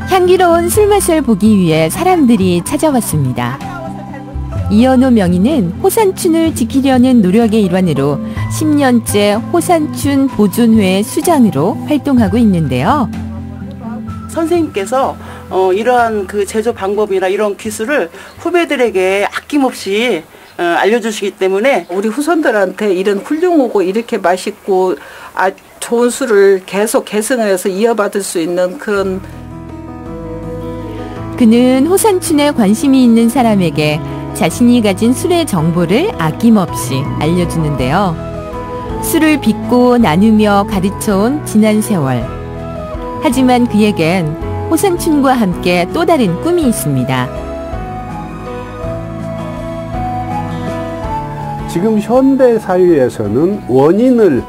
향기로운 술맛을 보기 위해 사람들이 찾아왔습니다. 이현우 명인은 호산춘을 지키려는 노력의 일환으로 10년째 호산춘 보존회 수장으로 활동하고 있는데요.
선생님께서 이러한 그 제조 방법이나 이런 기술을 후배들에게 아낌없이 알려주시기 때문에 우리 후손들한테 이런 훌륭하고 이렇게 맛있고 좋은 술을 계속 계승해서 이어받을 수 있는 그런.
그는 호산춘에 관심이 있는 사람에게 자신이 가진 술의 정보를 아낌없이 알려주는데요. 술을 빚고 나누며 가르쳐온 지난 세월. 하지만 그에겐 호산춘과 함께 또 다른 꿈이 있습니다.
지금 현대 사회에서는 원인을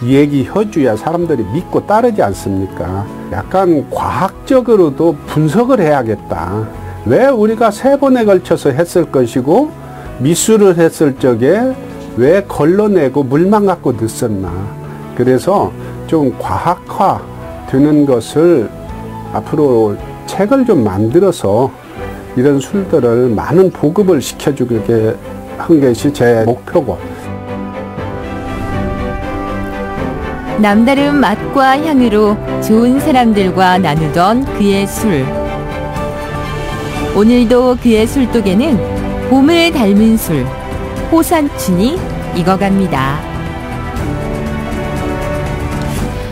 얘기해줘야 사람들이 믿고 따르지 않습니까? 약간 과학적으로도 분석을 해야겠다. 왜 우리가 3번에 걸쳐서 했을 것이고 미술을 했을 적에 왜 걸러내고 물만 갖고 늦었나. 그래서 좀 과학화 되는 것을 앞으로 책을 좀 만들어서 이런 술들을 많은 보급을 시켜주게 한 것이 제 목표고.
남다른 맛과 향으로 좋은 사람들과 나누던 그의 술. 오늘도 그의 술독에는 봄을 닮은 술, 호산춘이 익어갑니다.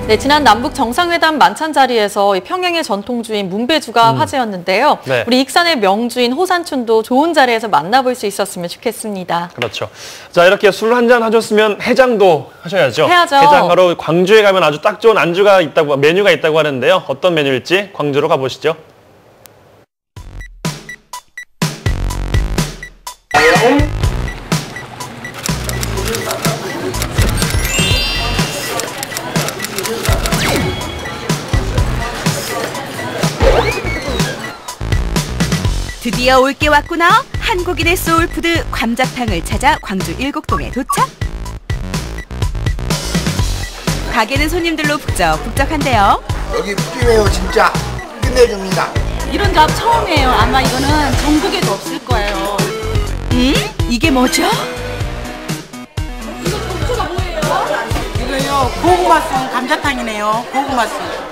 네, 지난 남북 정상회담 만찬 자리에서 평양의 전통주인 문배주가 화제였는데요.
네.
우리 익산의 명주인 호산춘도 좋은 자리에서 만나볼 수 있었으면 좋겠습니다.
그렇죠. 자, 이렇게 술 한잔 하셨으면 해장도 하셔야죠.
해야죠.
해장하러 광주에 가면 아주 딱 좋은 안주가 있다고, 메뉴가 있다고 하는데요. 어떤 메뉴일지 광주로 가보시죠.
드디어 올 게 왔구나. 한국인의 소울푸드 감자탕을 찾아 광주 일곡동에 도착. 가게는 손님들로 북적북적한데요.
여기 푸짐해요. 진짜 끝내줍니다.
이런 잡 처음이에요. 아마 이거는 전국에도 없을 거예요.
이게 뭐죠?
이거 전투가 뭐예요? 이거요, 고구마 쓴 감자탕이네요. 고구마 쓴.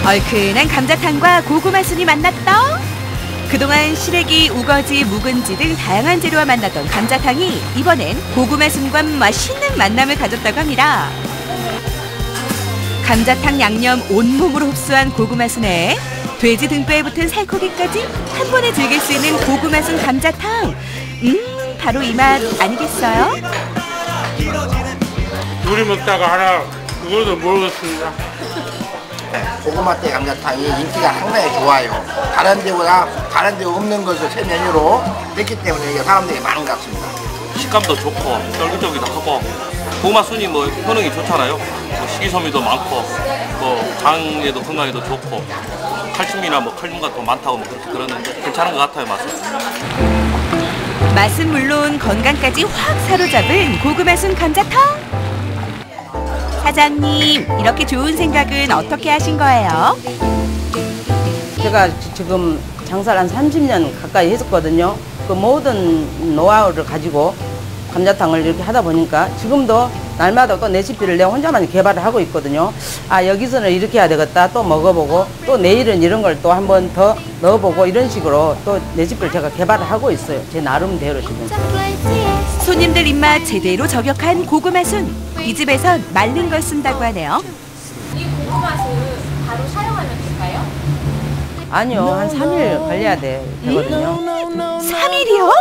얼큰한 감자탕과 고구마 순이 만났다. 그동안 시래기, 우거지, 묵은지 등 다양한 재료와 만났던 감자탕이 이번엔 고구마 순과 맛있는 만남을 가졌다고 합니다. 감자탕 양념 온몸으로 흡수한 고구마 순에 돼지 등뼈에 붙은 살코기까지 한 번에 즐길 수 있는 고구마 순 감자탕. 바로 이 맛 아니겠어요?
둘이 먹다가 하나 그걸도 모르겠습니다.
고구마대 감자탕이 인기가 상당히 좋아요. 다른 데보다 다른 데 없는 것을 새 메뉴로 했기 때문에 이게 사람들이 많은 것 같습니다.
식감도 좋고 쫄깃쫄깃하고 고구마 순이 뭐 효능이 좋잖아요. 뭐 식이섬유도 많고 뭐 장에도 건강에도 좋고 칼슘이나 뭐 칼륨 같은 거 많다고 뭐 그렇게 들었는데 괜찮은 것 같아요. 맛은.
맛은 물론 건강까지 확 사로잡은 고구마 순 감자탕. 사장님, 이렇게 좋은 생각은 어떻게 하신 거예요?
제가 지금 장사를 한 30년 가까이 했었거든요. 그 모든 노하우를 가지고 감자탕을 이렇게 하다 보니까 지금도 날마다 또 레시피를 내가 혼자만 개발을 하고 있거든요. 아, 여기서는 이렇게 해야 되겠다. 또 먹어보고 또 내일은 이런 걸 또 한 번 더 넣어보고 이런 식으로 또 레시피를 제가 개발을 하고 있어요. 제 나름대로 지금.
손님들 입맛 제대로 저격한 고구마 순. 이 집에선 말린 걸 쓴다고 하네요.
이 고구마 순 바로 사용하면 될까요?
아니요, 한 3일 걸려야 되거든요.
3일이요?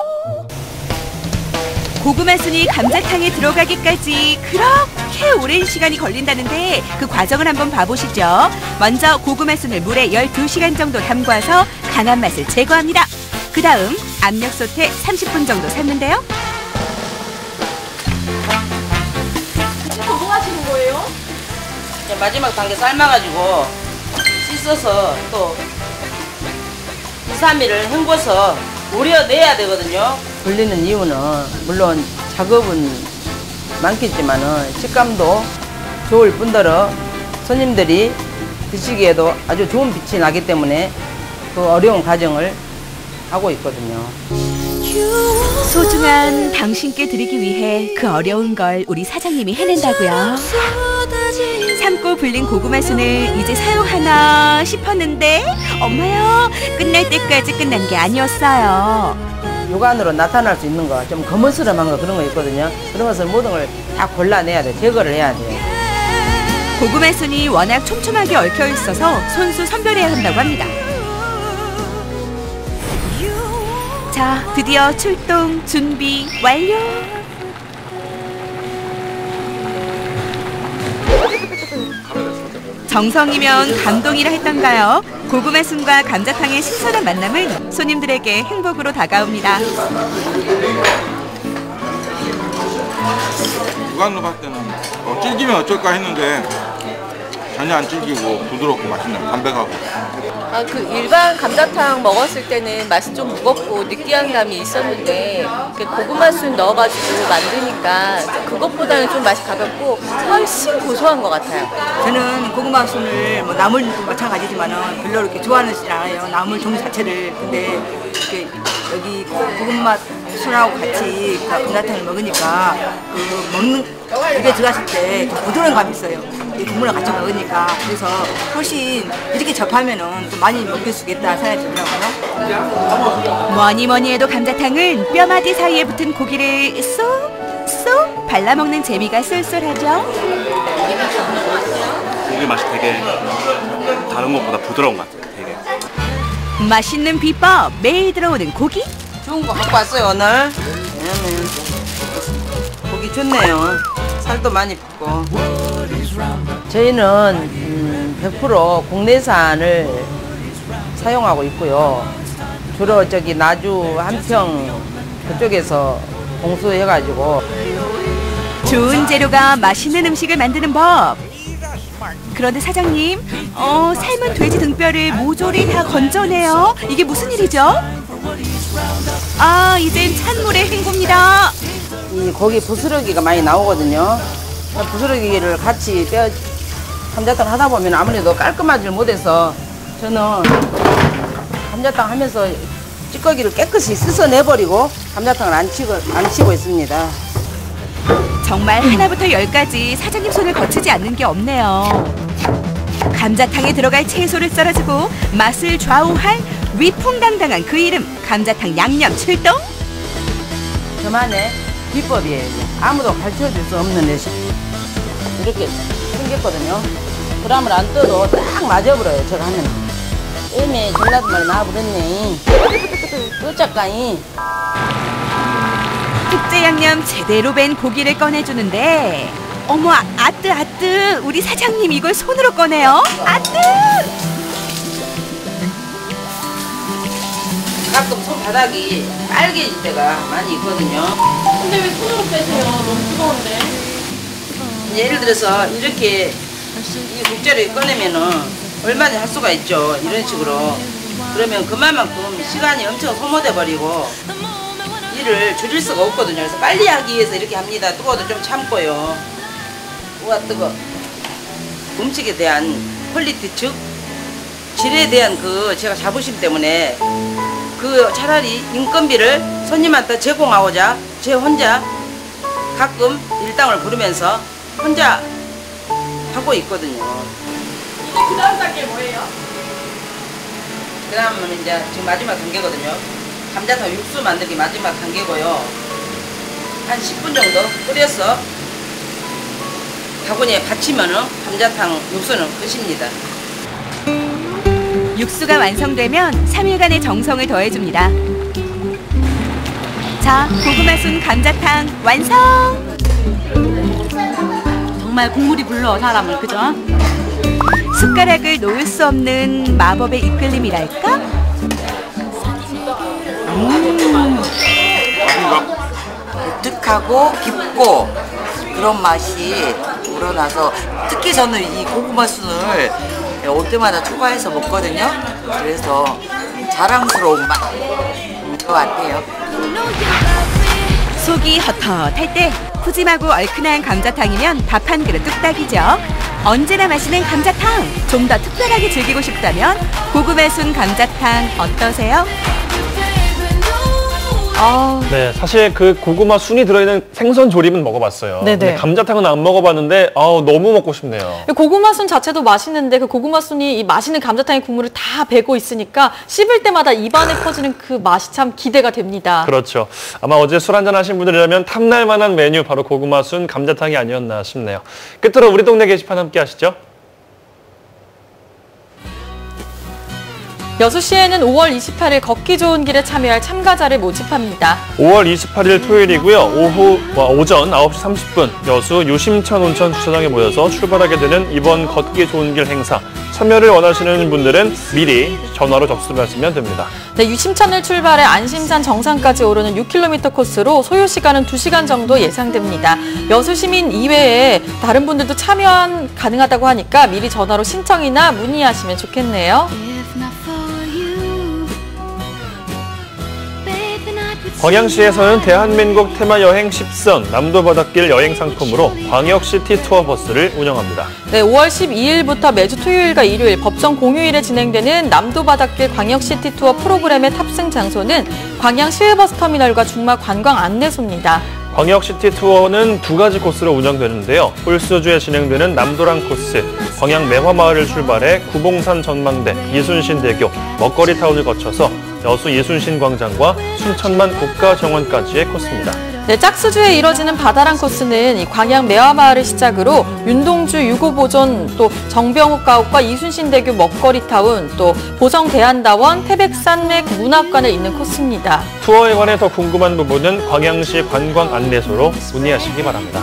고구마 순이 감자탕에 들어가기까지 그렇게 오랜 시간이 걸린다는데 그 과정을 한번 봐보시죠. 먼저 고구마 순을 물에 12시간 정도 담궈서 강한 맛을 제거합니다. 그 다음 압력솥에 30분 정도 삶는데요.
뭐 하시는 거예요?
마지막 단계 삶아가지고 씻어서 또 2, 3일을 헹궈서 우려내야 되거든요. 불리는 이유는 물론 작업은 많겠지만은 식감도 좋을 뿐더러 손님들이 드시기에도 아주 좋은 빛이 나기 때문에 그 어려운 과정을 하고 있거든요.
소중한 당신께 드리기 위해 그 어려운 걸 우리 사장님이 해낸다고요. 삶고 불린 고구마 순을 이제 사용하나 싶었는데 엄마요, 끝날 때까지 끝난 게 아니었어요.
육안으로 나타날 수 있는 거, 좀 거무스름한 거 그런 거 있거든요. 그런 것을 모든 걸 다 골라내야 돼, 제거를 해야 돼요.
고구마 순이 워낙 촘촘하게 얽혀 있어서 손수 선별해야 한다고 합니다. 자, 드디어 출동 준비 완료. 정성이면 감동이라 했던가요? 고구마 순과 감자탕의 신선한 만남은 손님들에게 행복으로 다가옵니다.
육안으로 봤을 때는 질기면 어쩔까 했는데 전혀 안 질기고 부드럽고 맛있네요. 담백하고.
아, 그 일반 감자탕 먹었을 때는 맛이 좀 무겁고 느끼한 감이 있었는데 고구마 순 넣어가지고 만드니까 그것보다는 좀 맛이 가볍고 훨씬 고소한 것 같아요.
저는 고구마 순을 뭐 나물도 마찬가지지만은 별로 이렇게 좋아하지 않아요. 나물 종류 자체를. 근데 이렇게 여기 고구마 순하고 같이 감자탕을 먹으니까 그 먹는 입에 들어갔을 때 좀 부드러운 감이 있어요. 이 국물을 같이 먹으니까. 그래서 훨씬 이렇게 접하면은 좀 많이 먹을 수 있겠다 생각이 들더라고요.
뭐니 해도 감자탕은 뼈마디 사이에 붙은 고기를 쏙쏙 발라먹는 재미가 쏠쏠하죠.
고기 맛이 되게 다른 것보다 부드러운 것 같아요. 되게.
맛있는 비법, 매일 들어오는 고기?
좋은 거 갖고 왔어요, 오늘. 왜냐면 고기 좋네요. 살도 많이 붙고. 저희는 100% 국내산을 사용하고 있고요. 주로 저기 나주 한평 그쪽에서 공수해가지고.
좋은 재료가 맛있는 음식을 만드는 법. 그런데 사장님, 삶은 돼지 등뼈를 모조리 다 건져내요. 이게 무슨 일이죠? 아, 이젠 찬물에 헹굽니다.
이 고기 부스러기가 많이 나오거든요. 부스러기를 같이 감자탕 하다 보면 아무래도 깔끔하지 못해서 저는 감자탕 하면서 찌꺼기를 깨끗이 씻어내버리고 감자탕을 안 치고 있습니다.
정말 하나부터 열까지 사장님 손을 거치지 않는 게 없네요. 감자탕에 들어갈 채소를 썰어주고 맛을 좌우할 위풍당당한 그 이름, 감자탕 양념 출동?
저만의 비법이에요. 아무도 가르쳐줄 수 없는 레시피. 이렇게 생겼거든요. 그람을 안 떠도 딱 맞아버려요, 제가 하면. 애매 전라도 말이 나와버렸네. 또
특제 양념 제대로 밴 고기를 꺼내주는데 어머, 아뜨 우리 사장님 이걸 손으로 꺼내요? 아뜨!
가끔 손바닥이 빨개질 때가 많이 있거든요.
근데 왜 손으로 빼세요? 너무 뜨거운데.
예를 들어서 이렇게 이 국자를 꺼내면은 얼마나 할 수가 있죠. 이런 식으로. 그러면 그만큼 시간이 엄청 소모돼 버리고 일을 줄일 수가 없거든요. 그래서 빨리 하기 위해서 이렇게 합니다. 뜨거워도 좀 참고요. 우와 뜨거. 음식에 대한 퀄리티 즉 질에 대한 그 제가 자부심 때문에 그 차라리 인건비를 손님한테 제공하고자 제 혼자 가끔 일당을 부르면서 혼자 하고 있거든요.
그 다음 단계 뭐예요?
그 다음은 이제 지금 마지막 단계거든요. 감자탕 육수 만들기 마지막 단계고요. 한 10분 정도 끓여서 바구니에 받치면은 감자탕 육수는 끝입니다.
육수가 완성되면 3일간의 정성을 더해줍니다. 자, 고구마 순 감자탕 완성!
정말 국물이 불러 사람을, 그죠?
숟가락을 놓을 수 없는 마법의 이끌림이랄까?
독특하고 깊고 그런 맛이 우러나서 특히 저는 이 고구마 순을 올 때마다 초과해서 먹거든요. 그래서 자랑스러운 맛인 것 같아요.
속이 헛헛할 때 푸짐하고 얼큰한 감자탕이면 밥 한 그릇 뚝딱이죠. 언제나 마시는 감자탕, 좀 더 특별하게 즐기고 싶다면 고구마 순 감자탕 어떠세요?
네, 사실 그 고구마 순이 들어있는 생선 조림은 먹어봤어요.
네네.
근데 감자탕은 안 먹어봤는데 너무 먹고 싶네요.
고구마 순 자체도 맛있는데 그 고구마 순이 이 맛있는 감자탕의 국물을 다 배고 있으니까 씹을 때마다 입안에 퍼지는 그 맛이 참 기대가 됩니다.
그렇죠. 아마 어제 술 한잔 하신 분들이라면 탐날 만한 메뉴 바로 고구마 순 감자탕이 아니었나 싶네요. 끝으로 우리 동네 게시판 함께 하시죠.
여수시에는 5월 28일 걷기 좋은 길에 참여할 참가자를 모집합니다.
5월 28일 토요일이고요. 오전 9시 30분 여수 유심천 온천 주차장에 모여서 출발하게 되는 이번 걷기 좋은 길 행사. 참여를 원하시는 분들은 미리 전화로 접수하시면 됩니다.
네, 유심천을 출발해 안심산 정상까지 오르는 6km 코스로 소요 시간은 2시간 정도 예상됩니다. 여수 시민 이외에 다른 분들도 참여 가능하다고 하니까 미리 전화로 신청이나 문의하시면 좋겠네요.
광양시에서는 대한민국 테마여행 10선 남도바닷길 여행 상품으로 광역시티 투어 버스를 운영합니다.
네, 5월 12일부터 매주 토요일과 일요일 법정 공휴일에 진행되는 남도바닷길 광역시티 투어 프로그램의 탑승 장소는 광양 시외버스터미널과 중마 관광 안내소입니다.
광역시티 투어는 2가지 코스로 운영되는데요. 홀수주에 진행되는 남도랑 코스, 광양 매화마을을 출발해 구봉산 전망대, 이순신대교, 먹거리타운을 거쳐서 여수 이순신광장과 순천만 국가정원까지의 코스입니다.
네, 짝수주에 이뤄지는 바다랑 코스는 이 광양 매화마을을 시작으로 윤동주 유고보존, 또 정병욱 가옥과 이순신대교 먹거리타운, 또 보성대한다원, 태백산맥 문학관을 잇는 코스입니다.
투어에 관해 더 궁금한 부분은 광양시 관광 안내소로 문의하시기 바랍니다.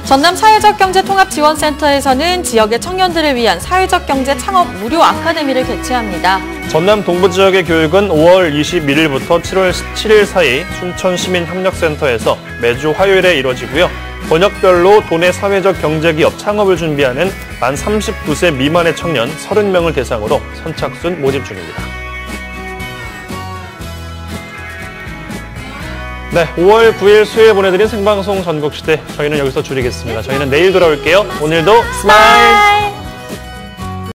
전남 사회적경제통합지원센터에서는 지역의 청년들을 위한 사회적 경제 창업 무료 아카데미를 개최합니다.
전남 동부 지역의 교육은 5월 21일부터 7월 17일 사이 춘천시민협력센터에서 매주 화요일에 이뤄지고요. 번역별로 도내 사회적 경제기업 창업을 준비하는 만 39세 미만의 청년 30명을 대상으로 선착순 모집 중입니다. 네, 5월 9일 수요일 보내드린 생방송 전국시대 저희는 여기서 줄이겠습니다. 저희는 내일 돌아올게요. 오늘도 스마일!